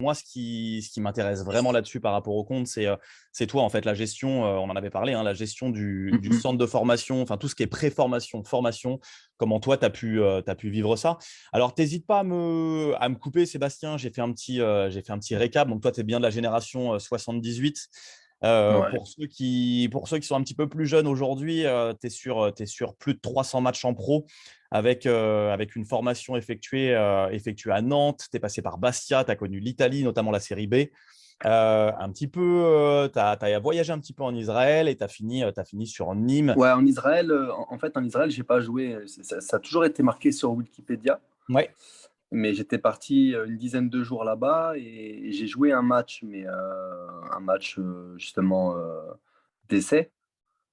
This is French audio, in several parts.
moi, ce qui m'intéresse vraiment là-dessus par rapport au compte, c'est toi, en fait, la gestion, on en avait parlé, hein, la gestion du Mhm. centre de formation, enfin tout ce qui est pré-formation, formation, comment toi, t'as pu vivre ça. Alors, t'hésites pas à me couper, Sébastien, j'ai fait un petit récap. Donc, toi, tu es bien de la génération 78. Ouais. Pour ceux qui sont un petit peu plus jeunes aujourd'hui, t'es sur plus de 300 matchs en pro avec une formation effectuée à Nantes. Tu es passé par Bastia, tu as connu l'Italie, notamment la série B. Un petit peu, tu as voyagé un petit peu en Israël et t'as fini sur Nîmes. Ouais, en Israël, en fait, en Israël, j'ai pas joué. Ça a toujours été marqué sur Wikipédia, Ouais. mais j'étais parti une dizaine de jours là-bas et j'ai joué un match, mais un match justement d'essai,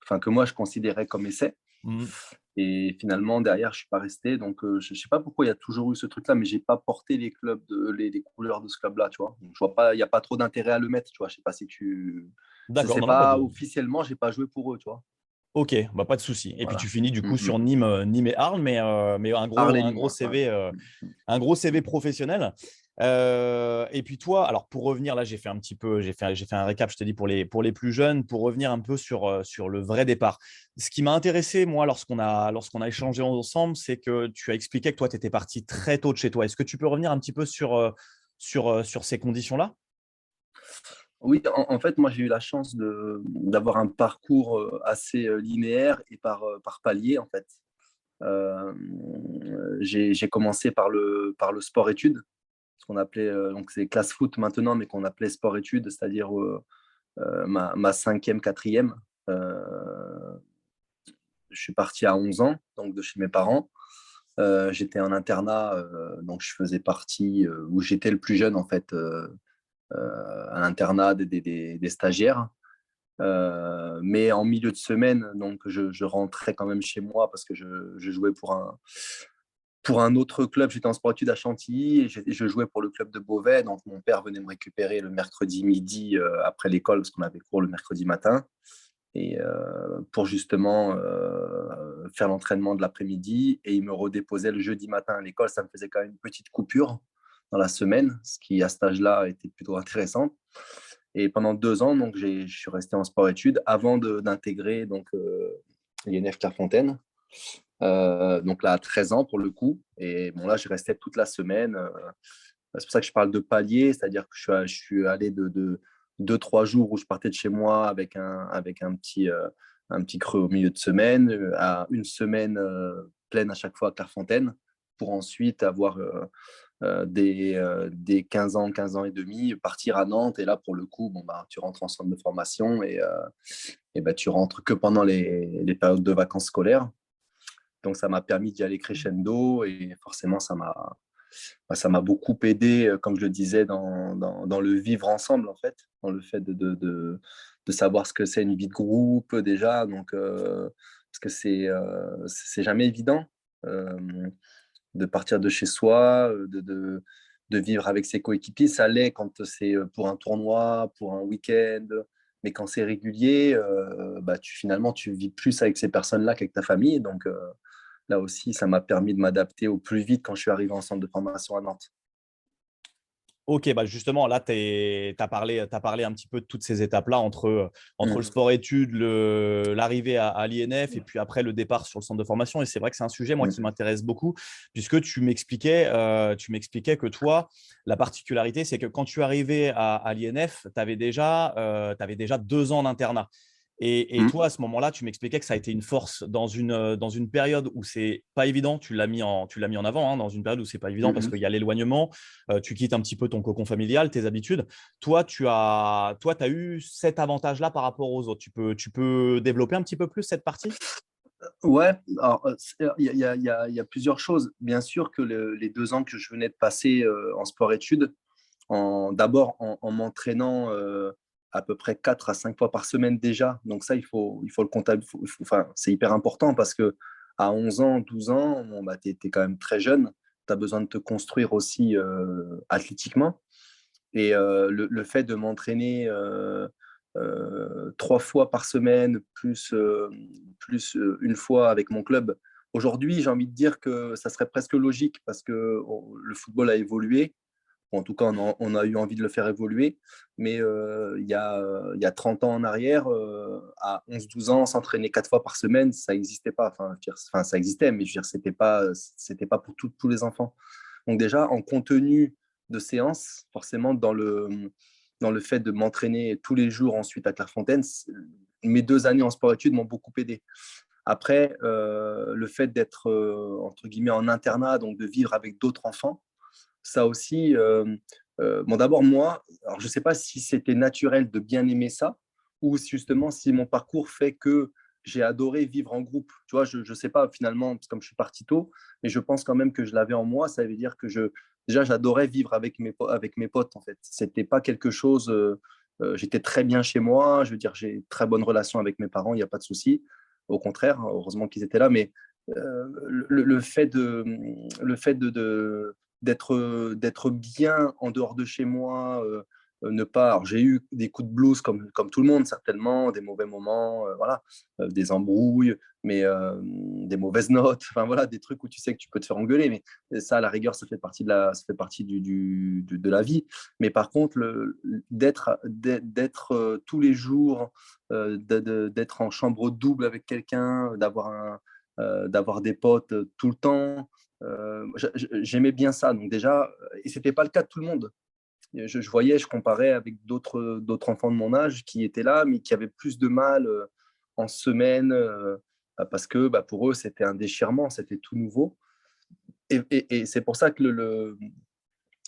enfin que moi je considérais comme essai. Mhm. Et finalement, derrière, je suis pas resté. Donc, je sais pas pourquoi il y a toujours eu ce truc-là, mais j'ai pas porté les couleurs de ce club-là, tu vois. Donc, je vois pas, il y a pas trop d'intérêt à le mettre, tu vois. Je sais pas si tu, je D'accord, sais non, non, pas pas de. officiellement, j'ai pas joué pour eux, tu vois. Ok, bah, pas de souci. Et puis tu Voilà. finis du Mm, coup mm. sur Nîmes, Nîmes et Arles, mais Arles et un gros Limoges, ouais. CV, un gros CV professionnel. Et puis toi, alors pour revenir, là, j'ai fait un petit peu, j'ai fait un récap, je te dis, pour les plus jeunes, pour revenir un peu sur le vrai départ. Ce qui m'a intéressé, moi, lorsqu'on a échangé ensemble, c'est que tu as expliqué que toi, tu étais parti très tôt de chez toi. Est-ce que tu peux revenir un petit peu sur ces conditions-là? Oui, en fait, moi, j'ai eu la chance d'avoir un parcours assez linéaire et par palier, en fait. Euh, j'ai commencé par le sport-études, ce qu'on appelait, donc c'est classe foot maintenant, mais qu'on appelait sport-études, c'est-à-dire ma cinquième, quatrième. Euh, je suis parti à 11 ans, donc de chez mes parents. J'étais en internat, donc je faisais partie, où j'étais le plus jeune en fait, à l'internat des stagiaires. Mais en milieu de semaine, donc je rentrais quand même chez moi parce que je jouais pour un autre club. J'étais en sport-études à Chantilly et je jouais pour le club de Beauvais. Donc mon père venait me récupérer le mercredi midi après l'école parce qu'on avait cours le mercredi matin et pour justement faire l'entraînement de l'après-midi et il me redéposait le jeudi matin à l'école. Ça me faisait quand même une petite coupure dans la semaine, ce qui à cet âge-là était plutôt intéressant. Et pendant 2 ans, donc je suis resté en sport-études avant d'intégrer donc l'INF Clairefontaine. Donc là, à 13 ans pour le coup. Et bon, là, je restais toute la semaine. C'est pour ça que je parle de palier, c'est-à-dire que je suis allé de 2, 3 jours où je partais de chez moi avec un petit creux au milieu de semaine, à une semaine pleine à chaque fois à Clairefontaine, pour ensuite avoir des 15 ans et demi, partir à Nantes. Et là, pour le coup, bon, bah, tu rentres en centre de formation et bah, tu rentres que pendant les périodes de vacances scolaires. Donc, ça m'a permis d'y aller crescendo et forcément, ça m'a beaucoup aidé, comme je le disais, dans le vivre ensemble, en fait, dans le fait de savoir ce que c'est une vie de groupe déjà. Donc, parce que c'est jamais évident de partir de chez soi, de vivre avec ses coéquipiers. Ça l'est quand c'est pour un tournoi, pour un week-end. Mais quand c'est régulier, bah, finalement, tu vis plus avec ces personnes-là qu'avec ta famille. Donc, là aussi, ça m'a permis de m'adapter au plus vite quand je suis arrivé en centre de formation à Nantes. Ok, bah justement, là, tu as parlé un petit peu de toutes ces étapes-là entre le Mhm. sport-études, l'arrivée à l'INF et puis après le départ sur le centre de formation. Et c'est vrai que c'est un sujet, moi, qui Mhm. m'intéresse beaucoup, puisque tu m'expliquais que toi, la particularité, c'est que quand tu arrivais à l'INF, t'avais déjà 2 ans d'internat. Et Mhm. toi, à ce moment-là, tu m'expliquais que ça a été une force dans une période où c'est pas évident. Tu l'as mis en avant, hein, dans une période où c'est pas évident parce Mhm. qu'il y a l'éloignement, tu quittes un petit peu ton cocon familial, tes habitudes. T'as eu cet avantage-là par rapport aux autres. Tu peux développer un petit peu plus cette partie? Ouais, alors, il y a plusieurs choses. Bien sûr que les 2 ans que je venais de passer en sport-études, d'abord en m'entraînant à peu près 4 à 5 fois par semaine déjà. Donc ça, il faut le comptable. Enfin, c'est hyper important parce que à 11 ans, 12 ans, bon, bah, tu es quand même très jeune. Tu as besoin de te construire aussi athlétiquement. Et le fait de m'entraîner 3 fois par semaine, plus une fois avec mon club, aujourd'hui, j'ai envie de dire que ça serait presque logique parce que le football a évolué. ou en tout cas, on a eu envie de le faire évoluer. Mais il y a 30 ans en arrière, à 11-12 ans, s'entraîner 4 fois par semaine, ça n'existait pas. Enfin, ça existait, mais je veux dire, c'était pas pour tous les enfants. Donc déjà, en contenu de séance, forcément, dans le fait de m'entraîner tous les jours ensuite à Clairefontaine, mes 2 années en sport-études m'ont beaucoup aidé. Après, le fait d'être, entre guillemets, en internat, donc de vivre avec d'autres enfants, ça aussi, bon, d'abord, moi, alors je ne sais pas si c'était naturel de bien aimer ça, ou justement si mon parcours fait que j'ai adoré vivre en groupe. Tu vois, je ne sais pas finalement, comme je suis parti tôt, mais je pense quand même que je l'avais en moi. Ça veut dire que déjà, j'adorais vivre avec mes potes, en fait. C'était pas quelque chose. J'étais très bien chez moi. Je veux dire, j'ai une très bonne relation avec mes parents, il n'y a pas de souci. Au contraire, heureusement qu'ils étaient là. Mais le fait d'être bien en dehors de chez moi, ne pas. Alors, j'ai eu des coups de blues comme tout le monde, certainement, des mauvais moments, voilà, des embrouilles, mais des mauvaises notes, enfin voilà, des trucs où tu sais que tu peux te faire engueuler, mais ça, à la rigueur, ça fait partie de la vie. Mais par contre, d'être tous les jours, d'être en chambre double avec quelqu'un, d'avoir des potes tout le temps. J'aimais bien ça. Donc déjà, et c'était pas le cas de tout le monde. Je voyais, je comparais avec d'autres enfants de mon âge qui étaient là, mais qui avaient plus de mal en semaine parce que bah, pour eux, c'était un déchirement, c'était tout nouveau. Et c'est pour ça que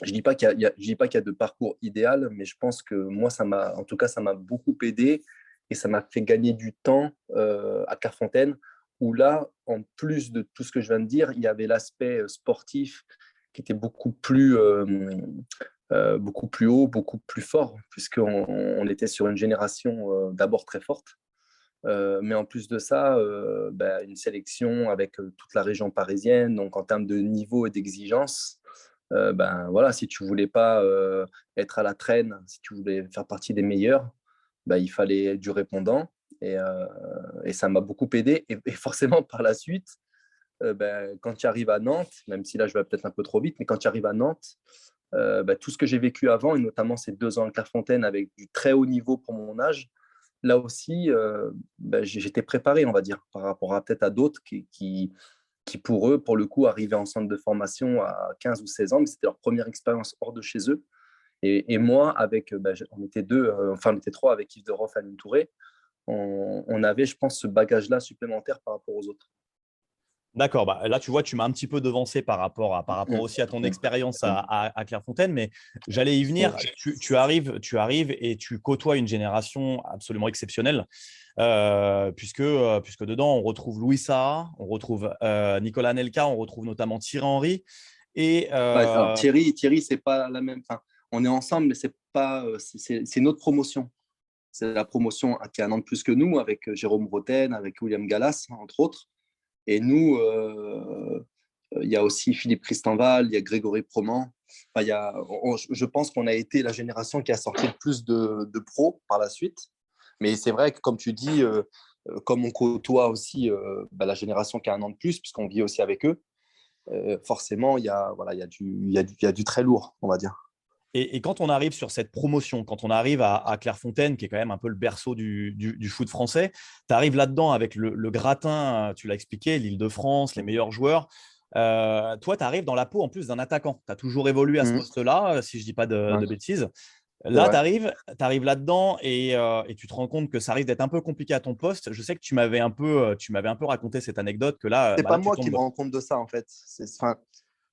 je dis pas je dis pas qu'il y a de parcours idéal, mais je pense que moi, en tout cas, ça m'a beaucoup aidé et ça m'a fait gagner du temps à Clairefontaine, où là, en plus de tout ce que je viens de dire, il y avait l'aspect sportif qui était beaucoup plus haut, beaucoup plus fort, puisqu'on était sur une génération d'abord très forte, mais en plus de ça, bah, une sélection avec toute la région parisienne, donc en termes de niveau et d'exigence, ben voilà, si tu voulais pas être à la traîne, si tu voulais faire partie des meilleurs, ben, il fallait du répondant. Et ça m'a beaucoup aidé. Et forcément, par la suite, ben, quand tu arrives à Nantes, même si là, je vais peut-être un peu trop vite, mais quand tu arrives à Nantes, ben, tout ce que j'ai vécu avant, et notamment ces 2 ans à Clairefontaine avec du très haut niveau pour mon âge, là aussi, ben, j'étais préparé, on va dire, par rapport à peut-être à d'autres qui, pour eux, pour le coup, arrivaient en centre de formation à 15 ou 16 ans, mais c'était leur première expérience hors de chez eux. Et moi, ben, on était deux, enfin, on était trois avec Yves de Roff et Aline Touré, on avait, je pense, ce bagage-là supplémentaire par rapport aux autres. D'accord, bah, là tu vois, tu m'as un petit peu devancé par rapport aussi à ton expérience à Clairefontaine, mais j'allais y venir. Tu arrives et tu côtoies une génération absolument exceptionnelle, puisque dedans on retrouve Louis Saha, on retrouve Nicolas Anelka, on retrouve notamment Thierry Henry et Ouais, alors Thierry, c'est pas la même. Enfin, on est ensemble, mais c'est pas, c'est notre promotion. C'est la promotion qui a un an de plus que nous, avec Jérôme Roten, avec William Gallas, entre autres. Et nous, il y a aussi Philippe Christenval, il y a Grégory Proman. Enfin, je pense qu'on a été la génération qui a sorti le plus de pros par la suite. Mais c'est vrai que, comme tu dis, comme on côtoie aussi bah, la génération qui a un an de plus, puisqu'on vit aussi avec eux, forcément, voilà, il y a du très lourd, on va dire. Et quand on arrive sur cette promotion, quand on arrive à Clairefontaine, qui est quand même un peu le berceau du foot français, tu arrives là-dedans avec le gratin, tu l'as expliqué, l'Île-de-France, les meilleurs joueurs. Toi, tu arrives dans la peau en plus d'un attaquant. Tu as toujours évolué à ce Mmh. poste-là, si je ne dis pas Ouais, de bêtises. c'est Là, tu vrai. arrives là-dedans et tu te rends compte que ça risque d'être un peu compliqué à ton poste. Je sais que tu m'avais un peu raconté cette anecdote que là, C'est bah pas là tu moi qui me tombes. rends compte de ça, en fait. Enfin,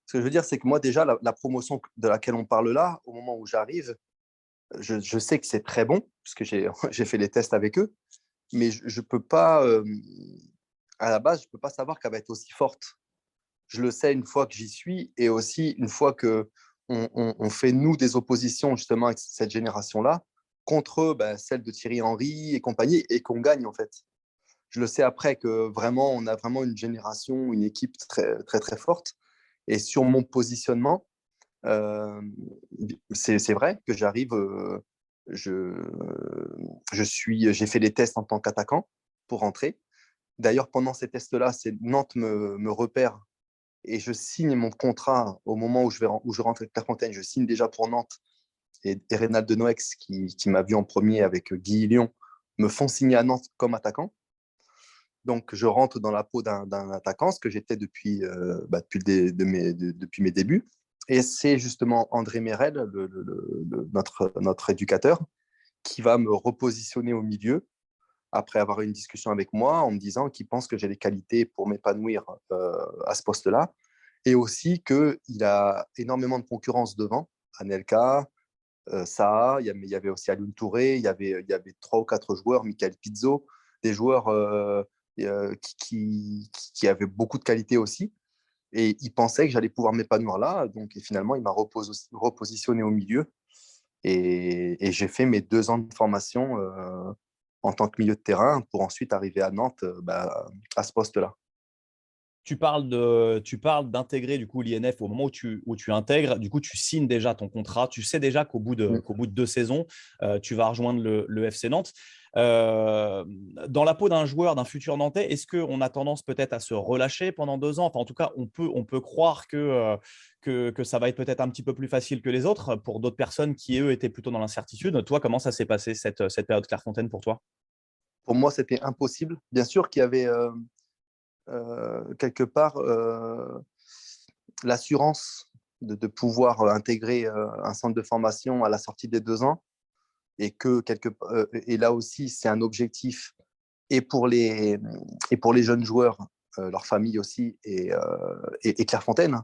ce que je veux dire, c'est que moi, déjà, la promotion de laquelle on parle là, au moment où j'arrive, je sais que c'est très bon, parce que j'ai fait les tests avec eux, mais je peux pas, à la base, je peux pas savoir qu'elle va être aussi forte. Je le sais une fois que j'y suis, et aussi une fois que on fait, nous, des oppositions, justement, avec cette génération-là, contre ben, celle de Thierry Henry et compagnie, et qu'on gagne, en fait. Je le sais après que vraiment, on a vraiment une génération, une équipe très, très, très forte. Et sur mon positionnement, euh, c'est vrai que j'arrive, je, j'ai fait les tests en tant qu'attaquant pour rentrer. D'ailleurs, pendant ces tests-là, c'est Nantes me repère et je signe mon contrat au moment où je rentre avec Clairefontaine. Je signe déjà pour Nantes et Reynald de Noex, qui m'a vu en premier avec Guy Lyon, me font signer à Nantes comme attaquant. Donc, je rentre dans la peau d'un attaquant, ce que j'étais depuis mes débuts. Et c'est justement André Mérel, notre éducateur, qui va me repositionner au milieu après avoir eu une discussion avec moi en me disant qu'il pense que j'ai les qualités pour m'épanouir à ce poste-là et aussi qu'il a énormément de concurrence devant, Anelka, Saha, il y avait aussi Alioune Touré, il y avait 3 ou 4 joueurs, Michael Pizzo, des joueurs qui avaient beaucoup de qualité aussi. Et il pensait que j'allais pouvoir m'épanouir là. Donc, et finalement, il m'a repositionné au milieu. Et j'ai fait mes 2 ans de formation en tant que milieu de terrain pour ensuite arriver à Nantes à ce poste-là. Tu parles d'intégrer du coup l'INF au moment où tu intègres. Du coup, tu signes déjà ton contrat. Tu sais déjà qu'au bout de 2 saisons, tu vas rejoindre le FC Nantes. Dans la peau d'un joueur, d'un futur Nantais, est-ce qu'on a tendance peut-être à se relâcher pendant 2 ans? Enfin, en tout cas, on peut croire que ça va être peut-être un petit peu plus facile que les autres pour d'autres personnes qui, eux, étaient plutôt dans l'incertitude. Toi, comment ça s'est passé cette période Clairefontaine pour toi? Pour moi, c'était impossible. Bien sûr qu'il y avait quelque part l'assurance de pouvoir intégrer un centre de formation à la sortie des 2 ans et là aussi c'est un objectif et pour les jeunes joueurs, leur famille aussi et Clairefontaine,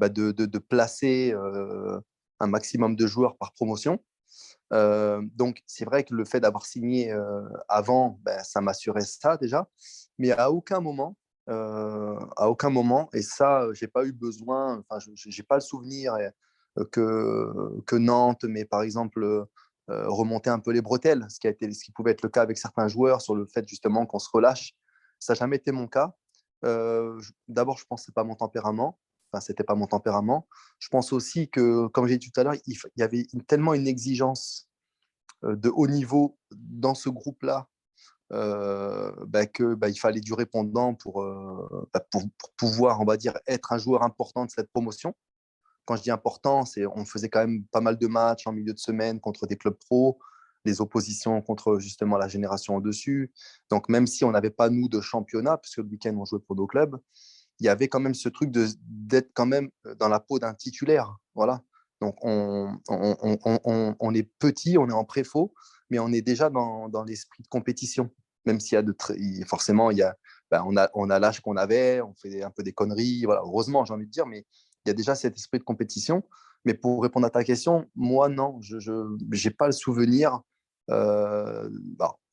de placer un maximum de joueurs par promotion. Donc c'est vrai que le fait d'avoir signé avant, ça m'assurait ça déjà, mais à aucun moment, et ça, j'ai pas eu besoin, enfin, j'ai pas le souvenir que Nantes, mais par exemple, remonter un peu les bretelles, ce qui pouvait être le cas avec certains joueurs sur le fait justement qu'on se relâche. Ça n'a jamais été mon cas. D'abord, je pense que c'est pas mon tempérament. Enfin, c'était pas mon tempérament. Je pense aussi que, comme j'ai dit tout à l'heure, il y avait tellement une exigence de haut niveau dans ce groupe-là il fallait du répondant pour pouvoir, on va dire, être un joueur important de cette promotion. Quand je dis important, c'est on faisait quand même pas mal de matchs en milieu de semaine contre des clubs pro, les oppositions contre justement la génération au-dessus. Donc même si on n'avait pas, nous, de championnat, puisque le week-end, on jouait pour nos clubs, il y avait quand même ce truc d'être quand même dans la peau d'un titulaire. Voilà. Donc on est petit, on est en préfaux, mais on est déjà dans l'esprit de compétition. Même s'il y a forcément, on a l'âge qu'on avait, on fait un peu des conneries. Voilà. Heureusement, j'ai envie de dire, mais il y a déjà cet esprit de compétition. Mais pour répondre à ta question, moi, non, je n'ai pas le souvenir. Je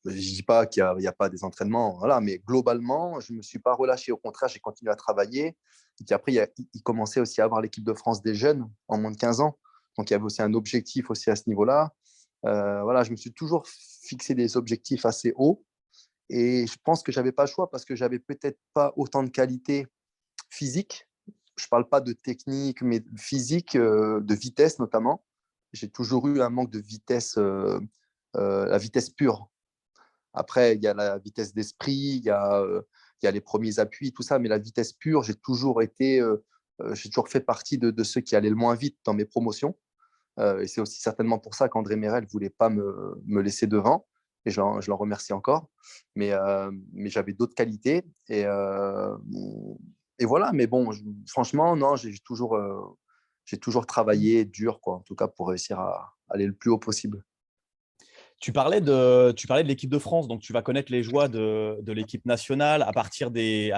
ne dis pas qu'il n'y a pas des entraînements, voilà, mais globalement, je ne me suis pas relâché. Au contraire, j'ai continué à travailler. Et puis après, il commençait aussi à avoir l'équipe de France des jeunes en moins de 15 ans. Donc, il y avait aussi un objectif aussi à ce niveau-là. Voilà, je me suis toujours fixé des objectifs assez hauts. Et je pense que je n'avais pas le choix parce que j'avais peut-être pas autant de qualité physique. Je ne parle pas de technique, mais physique, de vitesse notamment. J'ai toujours eu un manque de vitesse, la vitesse pure. Après, il y a la vitesse d'esprit, il y a les premiers appuis, tout ça, mais la vitesse pure, j'ai toujours fait partie de ceux qui allaient le moins vite dans mes promotions. Et c'est aussi certainement pour ça qu'André Mérel ne voulait pas me laisser devant. Et je l'en remercie encore. Mais j'avais d'autres qualités. Et voilà, mais bon, franchement, non, j'ai toujours travaillé dur, quoi, en tout cas, pour réussir à aller le plus haut possible. Tu parlais de l'équipe de France, donc tu vas connaître les joies de l'équipe nationale à partir des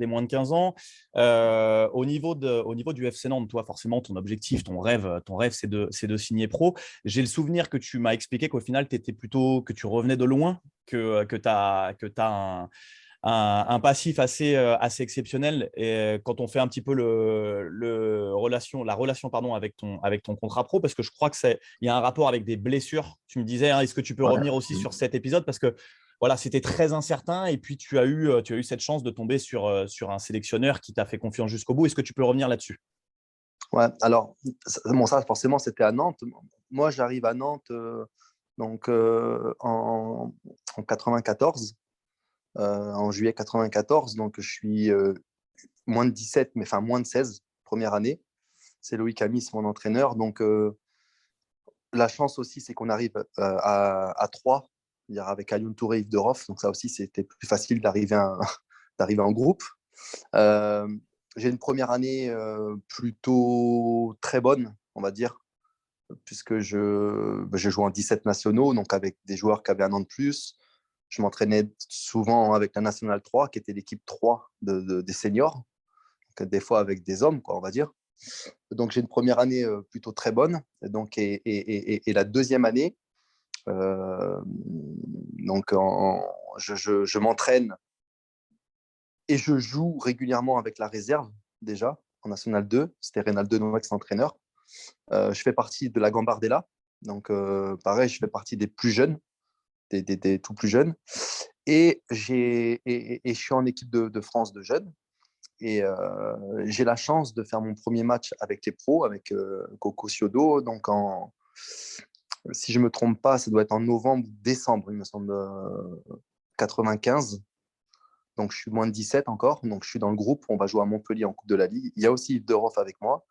moins de 15 ans. Au niveau du FC Nantes, toi, forcément, ton objectif, ton rêve c'est de signer pro. J'ai le souvenir que tu m'as expliqué qu'au final, que tu revenais de loin, que tu as un passif assez exceptionnel. Et quand on fait un petit peu la relation pardon, avec ton contrat pro, parce que je crois qu'il y a un rapport avec des blessures. Tu me disais, hein, est-ce que tu peux Ouais. revenir aussi sur cet épisode? Parce que voilà, c'était très incertain. Et puis, tu as eu cette chance de tomber sur un sélectionneur qui t'a fait confiance jusqu'au bout. Est-ce que tu peux revenir là-dessus? Ouais, alors, bon, ça, forcément, c'était à Nantes. Moi, j'arrive à Nantes en 94, en juillet 94. Donc, je suis moins de 17, mais enfin moins de 16, première année. C'est Loïc Amis, mon entraîneur. Donc, la chance aussi, c'est qu'on arrive à 3, c'est-à-dire avec Alioune Touré et Yves Deroff. Donc, ça aussi, c'était plus facile d'arriver en groupe. Euh, j'ai une première année plutôt très bonne, on va dire, puisque je joue en 17 nationaux, donc avec des joueurs qui avaient un an de plus. Je m'entraînais souvent avec la Nationale 3, qui était l'équipe 3 des seniors, donc des fois avec des hommes, quoi, on va dire. Donc j'ai une première année plutôt très bonne. Donc, et la deuxième année, euh, donc je m'entraîne et je joue régulièrement avec la réserve déjà en National 2. C'était Reynaldo Noax, entraîneur. Je fais partie de la Gambardella. Donc pareil, je fais partie des plus jeunes, des tout plus jeunes. Et je suis en équipe de France de jeunes. Et j'ai la chance de faire mon premier match avec les pros, avec Coco Ciodo. Donc, si je ne me trompe pas, ça doit être en novembre ou décembre, il me semble, 95. Donc, je suis moins de 17 encore. Donc, je suis dans le groupe. On va jouer à Montpellier en Coupe de la Ligue. Il y a aussi Yves Deroff avec moi.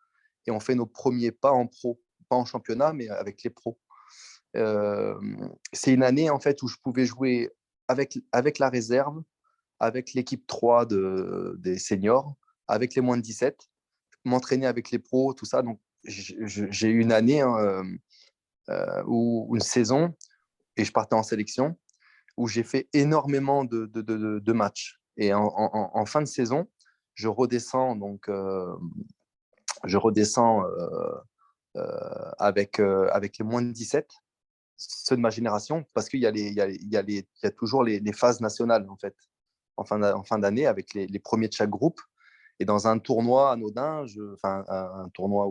Et on fait nos premiers pas en pro. Pas en championnat, mais avec les pros. Euh, c'est une année, en fait, où je pouvais jouer avec la réserve, avec l'équipe 3 des seniors, avec les moins de 17, m'entraîner avec les pros, tout ça. Donc, j'ai eu une année, hein, ou une saison, et je partais en sélection, où j'ai fait énormément de matchs. Et en fin de saison, je redescends, donc, je redescends avec les moins de 17, ceux de ma génération, parce qu'il y a, il y a toujours les phases nationales, en fait, en fin d'année, avec les premiers de chaque groupe. Et dans un tournoi anodin, enfin, un tournoi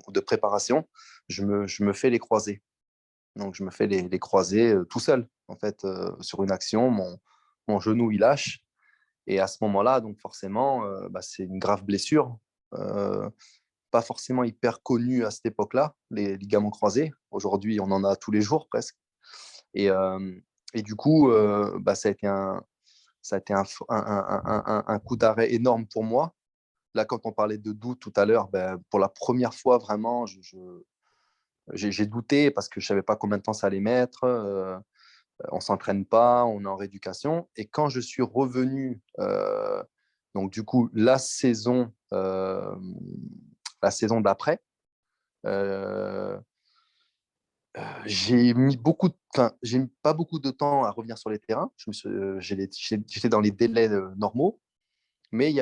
de préparation, je me fais les croisés. Donc, je me fais les croisés tout seul, en fait, sur une action. Mon genou, il lâche. Et à ce moment-là, donc forcément, bah, c'est une grave blessure. Euh, Pas forcément hyper connue à cette époque-là, les ligaments croisés. Aujourd'hui, on en a tous les jours presque. Et, et du coup, bah, ça a été un coup d'arrêt énorme pour moi. Là, quand on parlait de doute tout à l'heure, ben, pour la première fois, vraiment, j'ai douté parce que je ne savais pas combien de temps ça allait mettre. On ne s'entraîne pas, on est en rééducation. Et quand je suis revenu, donc du coup, la saison d'après, euh, j'ai mis pas beaucoup de temps à revenir sur les terrains. J'étais dans les délais normaux. Mais il y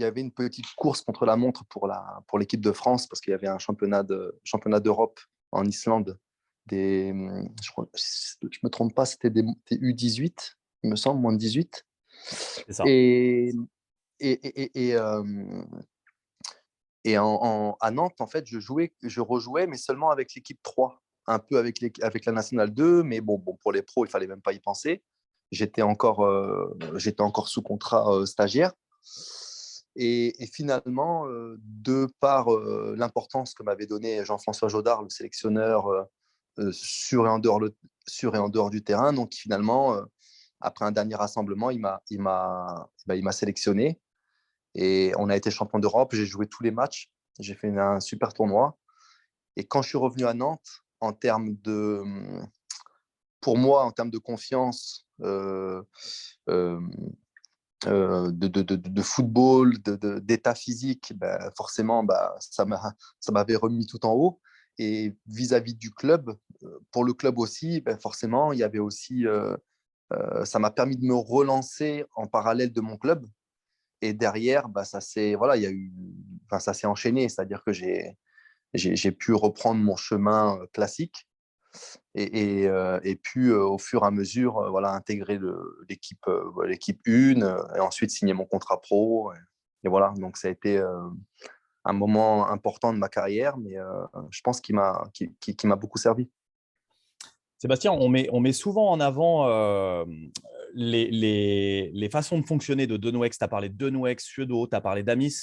avait une petite course contre la montre pour l'équipe de France parce qu'il y avait un championnat d'Europe en Islande. Je me trompe pas, c'était des U18, il me semble, moins de 18. C'est ça. Et, et, et, et, euh, à Nantes, en fait, je rejouais, mais seulement avec l'équipe 3, un peu avec la Nationale 2, mais bon, pour les pros, il fallait même pas y penser. J'étais encore sous contrat stagiaire. Et finalement, de par l'importance que m'avait donné Jean-François Jodard, le sélectionneur, sur et en dehors du terrain, donc finalement, après un dernier rassemblement, il m'a sélectionné et on a été champion d'Europe. J'ai joué tous les matchs, j'ai fait un super tournoi. Et quand je suis revenu à Nantes, pour moi, en termes de confiance, euh, de football, d'état physique, ben, forcément, ben, ça m'avait remis tout en haut. Et vis-à-vis du club, pour le club aussi, ben, forcément, il y avait aussi, ça m'a permis de me relancer en parallèle de mon club. Et derrière, ben, voilà, il y a eu, enfin, ça s'est enchaîné, c'est-à-dire que j'ai pu reprendre mon chemin classique et puis au fur et à mesure voilà, intégrer l'équipe 1 et ensuite signer mon contrat pro. Et voilà, donc ça a été un moment important de ma carrière, mais je pense qu'il m'a beaucoup servi. Sébastien, on met souvent en avant les façons de fonctionner de Denouex. Tu as parlé de Denouex, Suedo, tu as parlé d'Amis.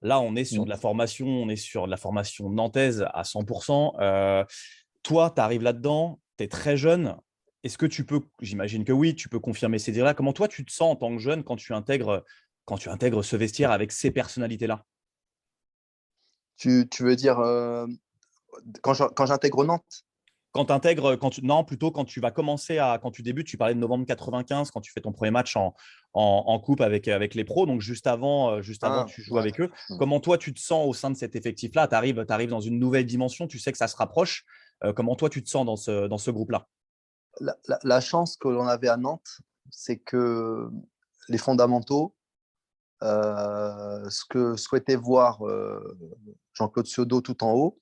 Là, on est sur de la formation, on est sur de la formation nantaise à 100%. Toi, tu arrives là-dedans, tu es très jeune. Est-ce que tu peux, j'imagine que oui, tu peux confirmer ces dires-là. Comment toi, tu te sens en tant que jeune quand tu intègres quand tu intègres ce vestiaire avec ces personnalités-là? Tu veux dire quand j'intègre Nantes? Quand tu intègres, non, plutôt quand tu vas commencer quand tu débutes, tu parlais de novembre 95, quand tu fais ton premier match en coupe avec les pros, donc juste avant que Ah, tu joues ouais. avec eux. Comment toi, tu te sens au sein de cet effectif-là? Tu arrives dans une nouvelle dimension, tu sais que ça se rapproche. Comment toi, tu te sens dans ce groupe-là? La chance que l'on avait à Nantes, c'est que les fondamentaux, ce que souhaitait voir Jean-Claude Siodo tout en haut,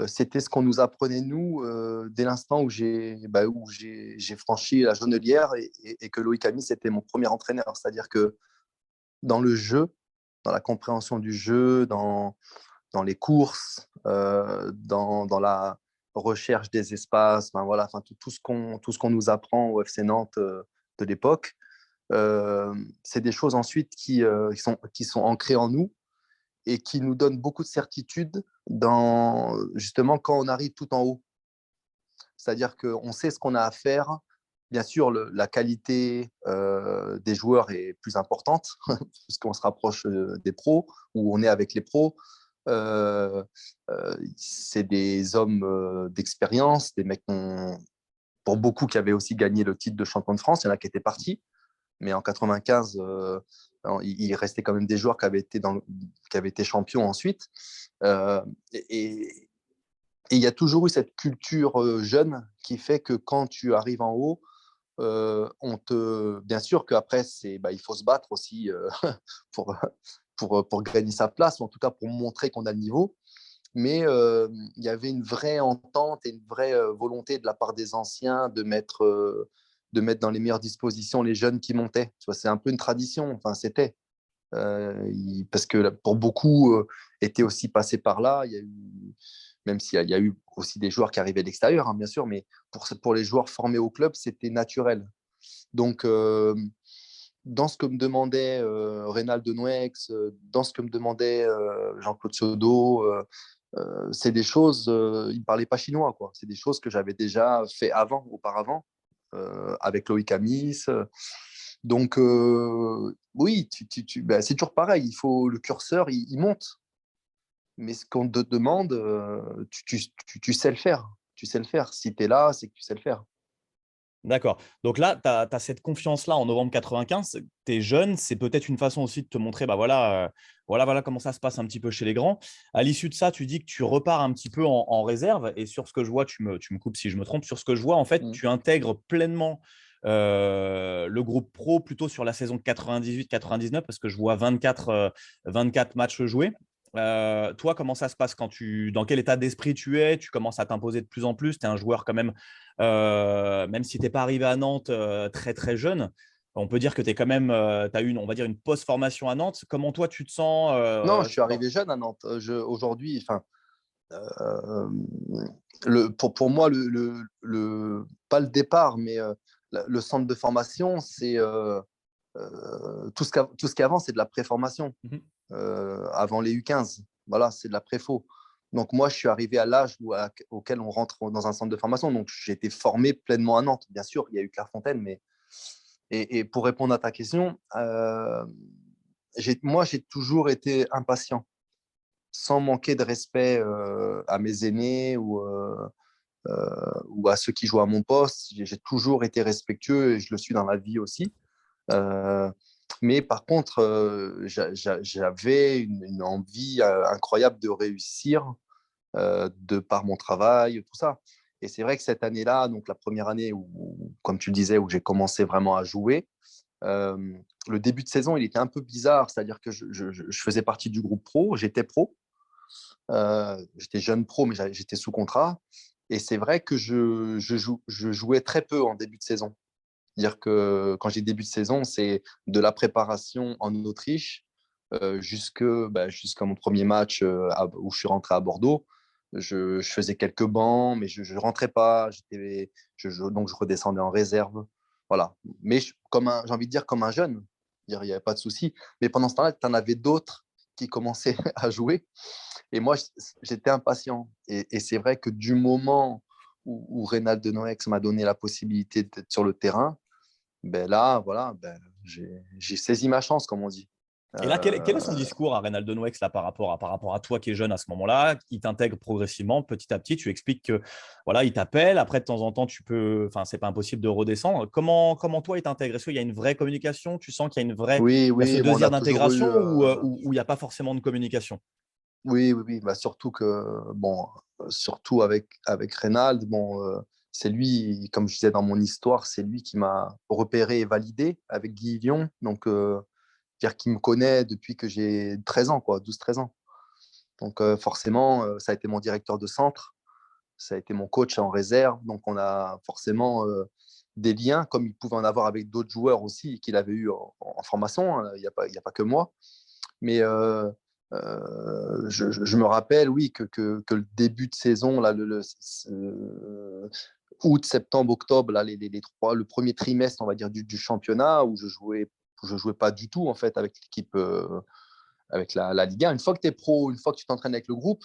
c'était ce qu'on nous apprenait, nous, dès l'instant où j'ai franchi la Jonelière et que Loïc Amis était mon premier entraîneur. C'est-à-dire que dans le jeu, dans la compréhension du jeu, dans les courses, dans la recherche des espaces, ben voilà, enfin, tout ce qu'on nous apprend au FC Nantes de l'époque, c'est des choses ensuite qui sont ancrées en nous et qui nous donnent beaucoup de certitude justement quand on arrive tout en haut. C'est-à-dire qu'on sait ce qu'on a à faire. Bien sûr, la qualité des joueurs est plus importante puisqu'on se rapproche des pros ou on est avec les pros. C'est des hommes d'expérience, des mecs pour beaucoup qui avaient aussi gagné le titre de champion de France. Il y en a qui étaient partis, mais en 95, il restait quand même des joueurs qui avaient été champions ensuite. Euh, et, et il y a toujours eu cette culture jeune qui fait que quand tu arrives en haut, bien sûr qu'après, il faut se battre aussi pour, pour gagner sa place, ou en tout cas pour montrer qu'on a le niveau. Mais il y avait une vraie entente et une vraie volonté de la part des anciens de mettre dans les meilleures dispositions les jeunes qui montaient. Tu vois, c'est un peu une tradition, enfin, c'était. Parce que pour beaucoup étaient aussi passés par là. Il y a eu, même s'il y a eu aussi des joueurs qui arrivaient de l'extérieur, hein, bien sûr, mais pour les joueurs formés au club, c'était naturel. Donc, dans ce que me demandait Reynald Denouex, dans ce que me demandait Jean-Claude Sodo, c'est des choses, il ne parlait pas chinois, quoi. C'est des choses que j'avais déjà fait auparavant, avec Loïc Amis. Donc, oui, c'est toujours pareil. Le curseur, il monte. Mais ce qu'on te demande, tu sais le faire. Tu sais le faire. Si tu es là, c'est que tu sais le faire. D'accord. Donc là, tu as cette confiance-là en novembre 95. Tu es jeune, c'est peut-être une façon aussi de te montrer, bah voilà comment ça se passe un petit peu chez les grands. À l'issue de ça, tu dis que tu repars un petit peu en réserve. Et sur ce que je vois, tu me coupes si je me trompe, sur ce que je vois, en fait, Mm. tu intègres pleinement le groupe pro plutôt sur la saison 98-99 parce que je vois 24 matchs joués. Toi, comment ça se passe dans quel état d'esprit tu es? Tu commences à t'imposer de plus en plus. Tu es un joueur quand même si tu n'es pas arrivé à Nantes très très jeune, on peut dire que tu as eu on va dire une post-formation à Nantes. Comment toi tu te sens Non, je suis arrivé jeune à Nantes. Aujourd'hui, enfin, euh, pour moi, pas le départ, mais le centre de formation, c'est tout ce qui avance, c'est de la préformation. Mhm. Avant les U15, voilà, c'est de la préfo. Donc moi, je suis arrivé à l'âge auquel on rentre dans un centre de formation. Donc j'ai été formé pleinement à Nantes. Bien sûr, il y a eu Clairefontaine, mais et pour répondre à ta question, moi, j'ai toujours été impatient, sans manquer de respect à mes aînés ou à ceux qui jouent à mon poste. J'ai toujours été respectueux et je le suis dans la vie aussi. Euh, mais par contre, j'avais une envie incroyable de réussir de par mon travail, tout ça. Et c'est vrai que cette année-là, donc la première année où, comme tu le disais, où j'ai commencé vraiment à jouer, euh, le début de saison, il était un peu bizarre, c'est-à-dire que je faisais partie du groupe pro, j'étais pro, j'étais jeune pro, mais j'étais sous contrat. Et c'est vrai que je jouais très peu en début de saison. C'est-à-dire que quand j'ai début de saison, c'est de la préparation en Autriche jusqu'à mon premier match où je suis rentré à Bordeaux. Je faisais quelques bancs, mais je ne rentrais pas. Donc, je redescendais en réserve. Voilà. Mais j'ai envie de dire comme un jeune. Il n'y avait pas de souci. Mais pendant ce temps-là, tu en avais d'autres qui commençaient à jouer. Et moi, j'étais impatient. Et c'est vrai que du moment où Reynald de Noax m'a donné la possibilité d'être sur le terrain, ben là, voilà, ben, j'ai saisi ma chance, comme on dit. Et là, quel est son Euh, discours à Reynaldo Nouex là, par rapport à toi qui es jeune à ce moment-là? Il t'intègre progressivement, petit à petit. Tu expliques que voilà, il t'appelle. Après, de temps en temps, tu peux. Enfin, c'est pas impossible de redescendre. Comment toi, il t'intègre? Est-ce qu'il y a une vraie communication? Tu sens qu'il y a oui, il y a ce oui, bon, on désir a toujours d'intégration eu. ou il n'y a pas forcément de communication? Oui, oui, oui. Bah, surtout que, bon, surtout avec Reynald, bon, c'est lui, comme je disais dans mon histoire, c'est lui qui m'a repéré et validé avec Guy Lyon. Donc, dire qu'il me connaît depuis que j'ai 13 ans, quoi, 12-13 ans. Donc, forcément, ça a été mon directeur de centre, ça a été mon coach en réserve. Donc, on a forcément des liens, comme il pouvait en avoir avec d'autres joueurs aussi qu'il avait eu en formation. Hein. Il y a pas que moi. Mais je me rappelle, oui, que le début de saison, là, août, septembre, octobre, là, le premier trimestre, on va dire, du championnat, où je jouais pas du tout, en fait, avec l'équipe, avec la Ligue 1. Une fois que tu es pro, une fois que tu t'entraînes avec le groupe,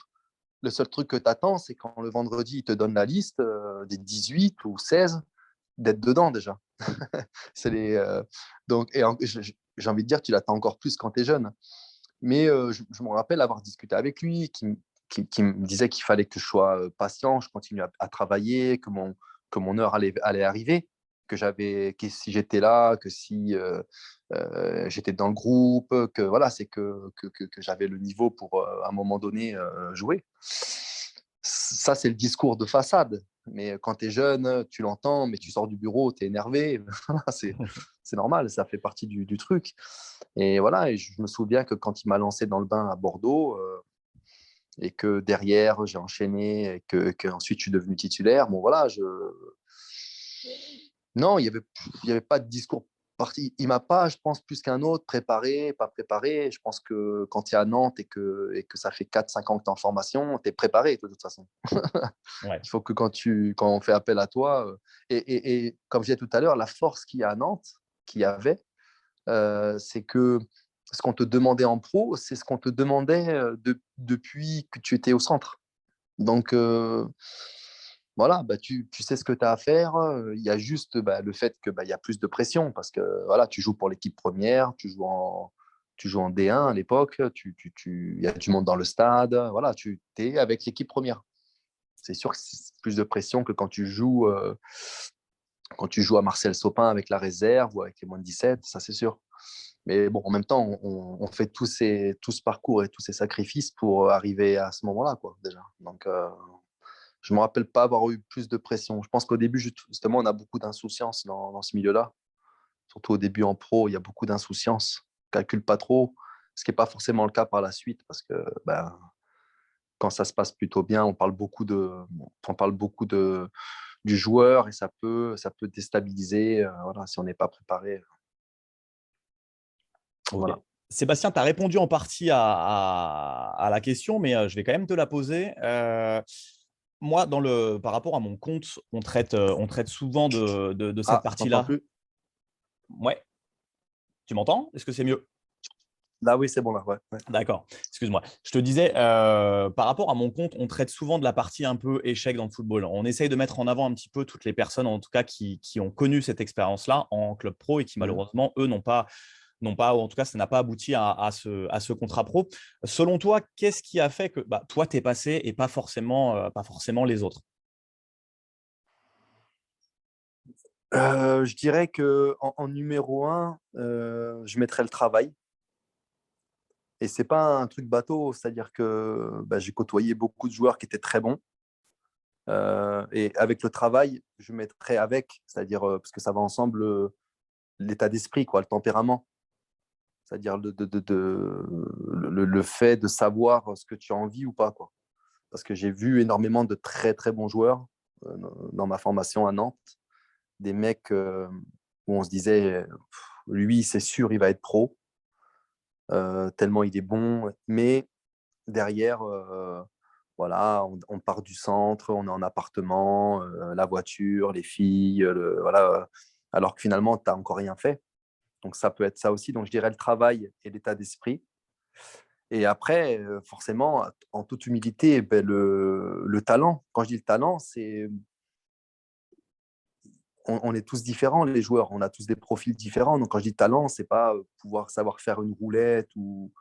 le seul truc que tu attends, c'est quand le vendredi, ils te donnent la liste des 18 ou 16, d'être dedans déjà. c'est les, donc, j'ai envie de dire, tu l'attends encore plus quand tu es jeune. Mais je me rappelle avoir discuté avec lui, qui me disait qu'il fallait que je sois patient, je continue à travailler, que mon heure allait arriver, que si j'étais là, que si j'étais dans le groupe, que voilà, c'est que j'avais le niveau pour à un moment donné jouer. Ça, c'est le discours de façade. Mais quand tu es jeune, tu l'entends, mais tu sors du bureau, tu es énervé. c'est normal, ça fait partie du truc. Et voilà, et je me souviens que quand il m'a lancé dans le bain à Bordeaux, et que derrière, j'ai enchaîné, et que ensuite je suis devenu titulaire, bon voilà, non, il y avait pas de discours parti. Il m'a pas, je pense, plus qu'un autre, préparé, pas préparé. Je pense que quand tu es à Nantes et que ça fait 4-5 ans que tu es en formation, tu es préparé de toute façon. Ouais. Il faut que quand on fait appel à toi, et comme je disais tout à l'heure, la force qu'il y a à Nantes, qu'il y avait, c'est que ce qu'on te demandait en pro, c'est ce qu'on te demandait depuis que tu étais au centre. Donc, voilà, bah, tu sais ce que tu as à faire. Il y a juste bah, le fait que bah, il y a plus de pression parce que voilà, tu joues pour l'équipe première, tu joues en D1 à l'époque, il y a du monde dans le stade, voilà, tu es avec l'équipe première. C'est sûr que c'est plus de pression que quand tu joues à Marcel Sopin avec la réserve ou avec les moins de 17, ça c'est sûr. Mais bon, en même temps, on fait tout ce parcours et tous ces sacrifices pour arriver à ce moment-là, quoi, déjà. Donc, je ne me rappelle pas avoir eu plus de pression. Je pense qu'au début, justement, on a beaucoup d'insouciance dans ce milieu-là. Surtout au début en pro, il y a beaucoup d'insouciance. On ne calcule pas trop, ce qui n'est pas forcément le cas par la suite, parce que ben, quand ça se passe plutôt bien, on parle beaucoup du joueur et ça peut déstabiliser voilà, si on n'est pas préparé. Ok. Voilà. Sébastien, tu as répondu en partie à la question, mais je vais quand même te la poser. Moi, par rapport à mon compte, on traite souvent de cette Ah, je t'entends partie-là. plus. Ouais, tu m'entends? Est-ce que c'est mieux? Là, oui, c'est bon, là. Ouais, ouais. D'accord, excuse-moi. Je te disais, par rapport à mon compte, on traite souvent de la partie un peu échec dans le football. On essaye de mettre en avant un petit peu toutes les personnes, en tout cas, qui ont connu cette expérience-là en club pro et qui, Mhm. malheureusement, eux, n'ont pas, ou en tout cas, ça n'a pas abouti à ce contrat pro. Selon toi, qu'est-ce qui a fait que bah, toi, tu es passé et pas forcément les autres? Je dirais que en numéro un, je mettrais le travail. Et c'est pas un truc bateau, c'est-à-dire que bah, j'ai côtoyé beaucoup de joueurs qui étaient très bons. Et avec le travail, je mettrais avec, c'est-à-dire parce que ça va ensemble, l'état d'esprit, quoi, le tempérament, c'est-à-dire le fait de savoir ce que tu as envie ou pas, quoi. Parce que j'ai vu énormément de très très bons joueurs dans ma formation à Nantes, des mecs où on se disait, lui, c'est sûr, il va être pro, tellement il est bon, mais derrière, voilà, on part du centre, on est en appartement, la voiture, les filles, voilà, alors que finalement, tu n'as encore rien fait. Donc, ça peut être ça aussi. Donc, je dirais le travail et l'état d'esprit. Et après, forcément, en toute humilité, ben, le talent. Quand je dis le talent, c'est on est tous différents, les joueurs. On a tous des profils différents. Donc, quand je dis talent, c'est pas pouvoir savoir faire une roulette ou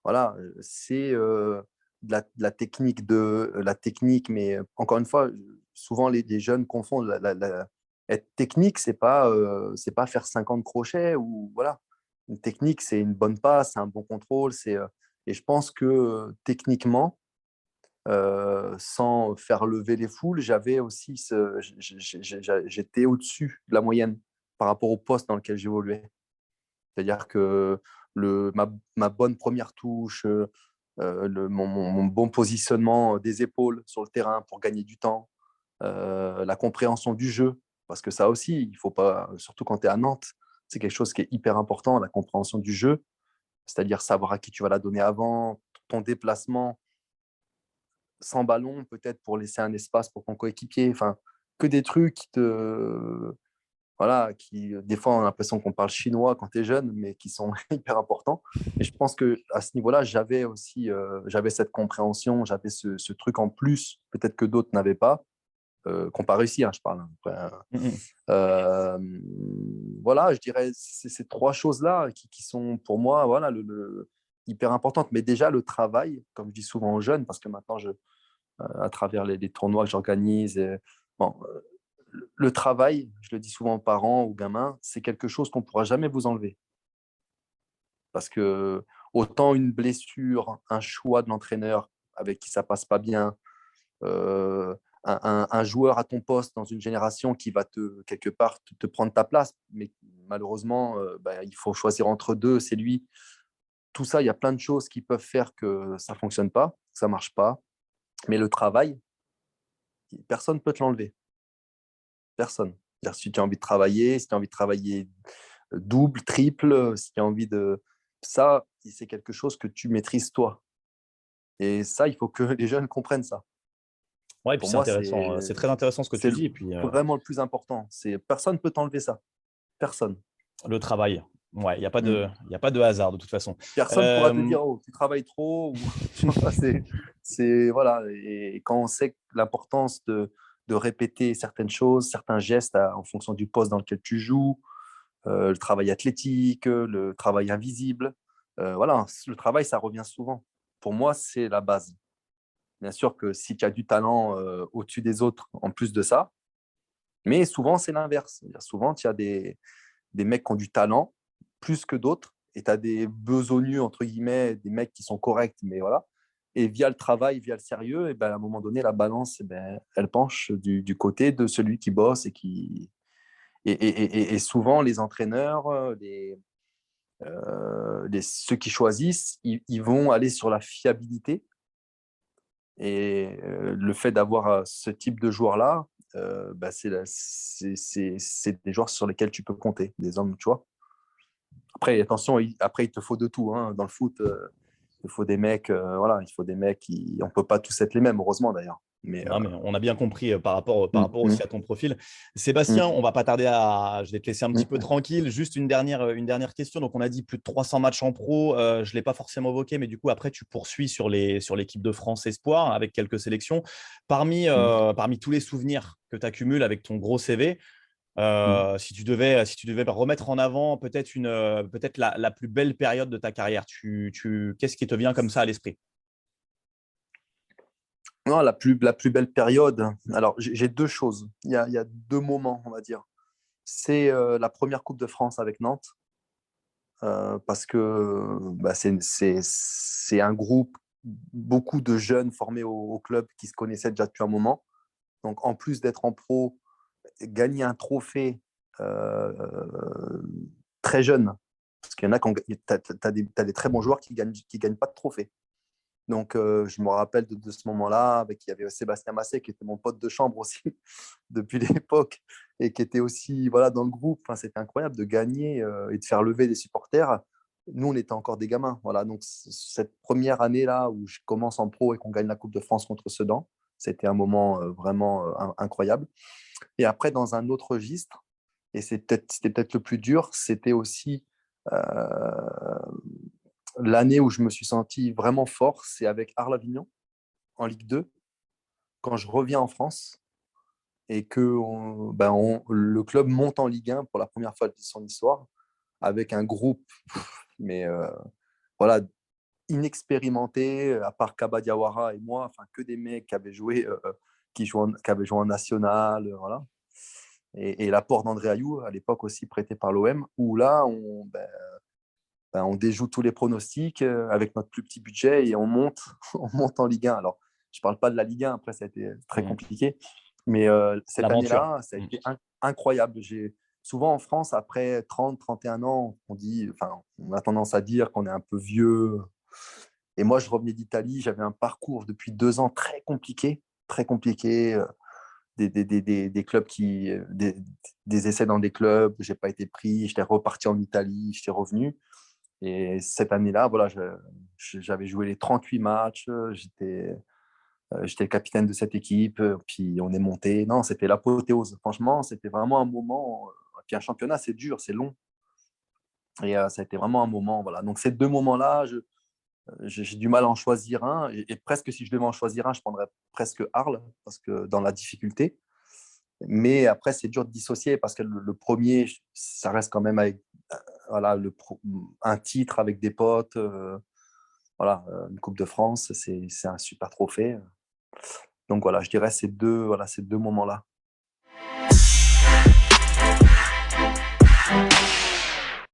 voilà, c'est de la technique, la technique. Mais encore une fois, souvent les jeunes confondent être technique, c'est pas faire 50 crochets ou voilà. Une technique, c'est une bonne passe, c'est un bon contrôle. Et je pense que techniquement, sans faire lever les foules, j'avais aussi j'étais au-dessus de la moyenne par rapport au poste dans lequel j'évoluais. C'est-à-dire que ma bonne première touche, mon bon positionnement des épaules sur le terrain pour gagner du temps, la compréhension du jeu, parce que ça aussi, il faut pas, surtout quand tu es à Nantes, c'est quelque chose qui est hyper important, la compréhension du jeu, c'est-à-dire savoir à qui tu vas la donner avant, ton déplacement sans ballon, peut-être pour laisser un espace pour ton coéquipier, enfin, que des trucs voilà, qui, des fois, on a l'impression qu'on parle chinois quand tu es jeune, mais qui sont hyper importants. Et je pense qu'à ce niveau-là, j'avais aussi j'avais cette compréhension, j'avais ce truc en plus, peut-être que d'autres n'avaient pas, qu'on pas réussi, hein, je parle. Après, euh, voilà, je dirais ces trois choses-là qui sont pour moi voilà, hyper importantes. Mais déjà, le travail, comme je dis souvent aux jeunes, parce que maintenant, à travers les tournois que j'organise, bon, le travail, je le dis souvent aux parents, aux gamins, c'est quelque chose qu'on ne pourra jamais vous enlever. Parce que autant une blessure, un choix de l'entraîneur avec qui ça passe pas bien, euh, un joueur à ton poste dans une génération qui va quelque part te prendre ta place, mais malheureusement, il faut choisir entre deux, c'est lui. Tout ça, il y a plein de choses qui peuvent faire que ça ne fonctionne pas, que ça ne marche pas. Mais le travail, personne ne peut te l'enlever. Personne. Si tu as envie de travailler, si tu as envie de travailler double, triple, si tu as envie de... Ça, c'est quelque chose que tu maîtrises toi. Et ça, il faut que les jeunes comprennent ça. Ouais, et puis Pour c'est moi, intéressant. C'est très intéressant ce que c'est tu dis. Et puis vraiment le plus important. Personne ne peut t'enlever ça. Personne. le travail. Ouais, il n'y a pas Mm. de, il y a pas de hasard de toute façon. Personne ne pourra te Euh, dire, oh, tu travailles trop. Ou... tu vois, voilà. Et quand on sait l'importance de répéter certaines choses, certains gestes en fonction du poste dans lequel tu joues, le travail athlétique, le travail invisible. Voilà, le travail, ça revient souvent. Pour moi, c'est la base. Bien sûr que si tu as du talent au-dessus des autres, en plus de ça, mais souvent, c'est l'inverse. Souvent, tu as des mecs qui ont du talent plus que d'autres, et tu as des besogneux, entre guillemets, des mecs qui sont corrects, mais voilà. Et via le travail, via le sérieux, et ben, à un moment donné, la balance, elle penche du côté de celui qui bosse et qui, et souvent, les entraîneurs, ceux qui choisissent, ils vont aller sur la fiabilité. Et le fait d'avoir ce type de joueurs-là, c'est des joueurs sur lesquels tu peux compter, des hommes, tu vois. Après, attention, après, il te faut de tout. Hein. Dans le foot, il faut des mecs, voilà, il faut des mecs qui. On ne peut pas tous être les mêmes, heureusement d'ailleurs. Mais, Non, mais on a bien compris par rapport mm, aussi à ton profil. Sébastien, mm, on va pas tarder à. Je vais te laisser un petit peu mm, tranquille. Juste une dernière question. Donc, on a dit plus de 300 matchs en pro. Je ne l'ai pas forcément évoqué, mais du coup, après, tu poursuis sur l'équipe de France Espoir avec quelques sélections. mm, Parmi tous les souvenirs que tu accumules avec ton gros CV, mm. si tu devais remettre en avant peut-être la plus belle période de ta carrière, qu'est-ce qui te vient comme ça à l'esprit? Non, la plus belle période. Alors, j'ai deux choses. Il y a deux moments, on va dire. C'est la première Coupe de France avec Nantes, parce que c'est un groupe, beaucoup de jeunes formés au club qui se connaissaient déjà depuis un moment. Donc, en plus d'être en pro, gagner un trophée euh, très jeune, parce qu'il y en a, t'as des très bons joueurs qui gagnent pas de trophée. Donc, je me rappelle de ce moment-là, il y avait Sébastien Massé, qui était mon pote de chambre aussi, depuis l'époque, et qui était aussi voilà, dans le groupe. Enfin, c'était incroyable de gagner et de faire lever des supporters. Nous, on était encore des gamins. Voilà. Donc, cette première année-là où je commence en pro et qu'on gagne la Coupe de France contre Sedan, c'était un moment vraiment incroyable. Et après, dans un autre registre, et c'était peut-être le plus dur, c'était aussi euh, l'année où je me suis senti vraiment fort, c'est avec Arles Avignon en Ligue 2, quand je reviens en France. et que le club monte en Ligue 1 pour la première fois de son histoire avec un groupe, mais voilà, inexpérimenté, à part Kaba Diawara et moi, enfin que des mecs qui avaient joué, qui avaient joué en national, voilà. Et l'apport d'André Ayou, à l'époque aussi prêté par l'OM, où là, on déjoue tous les pronostics avec notre plus petit budget et on monte, on monte en Ligue 1. Alors, je ne parle pas de la Ligue 1, après, ça a été très Mm. compliqué. Mais cette L'aventure. année-là, ça a Mm. été incroyable. Souvent en France, après 30, 31 ans, on a tendance à dire qu'on est un peu vieux. Et moi, je revenais d'Italie, j'avais un parcours depuis 2 ans très compliqué. Des clubs des essais dans des clubs, j'ai pas été pris, j'étais reparti en Italie, j'étais revenu. Et cette année-là, voilà, j'avais joué les 38 matchs, j'étais le capitaine de cette équipe, puis on est monté. Non, c'était l'apothéose. Franchement, c'était vraiment un moment. Puis un championnat, c'est dur, c'est long. Et ça a été vraiment un moment. Voilà. Donc ces deux moments-là, j'ai du mal à en choisir un. Et presque, si je devais en choisir un, je prendrais presque Arles, parce que dans la difficulté. Mais après, c'est dur de dissocier, parce que le premier, ça reste quand même avec voilà, un titre avec des potes. Voilà, une Coupe de France, c'est un super trophée. Donc voilà, je dirais voilà, ces deux moments-là.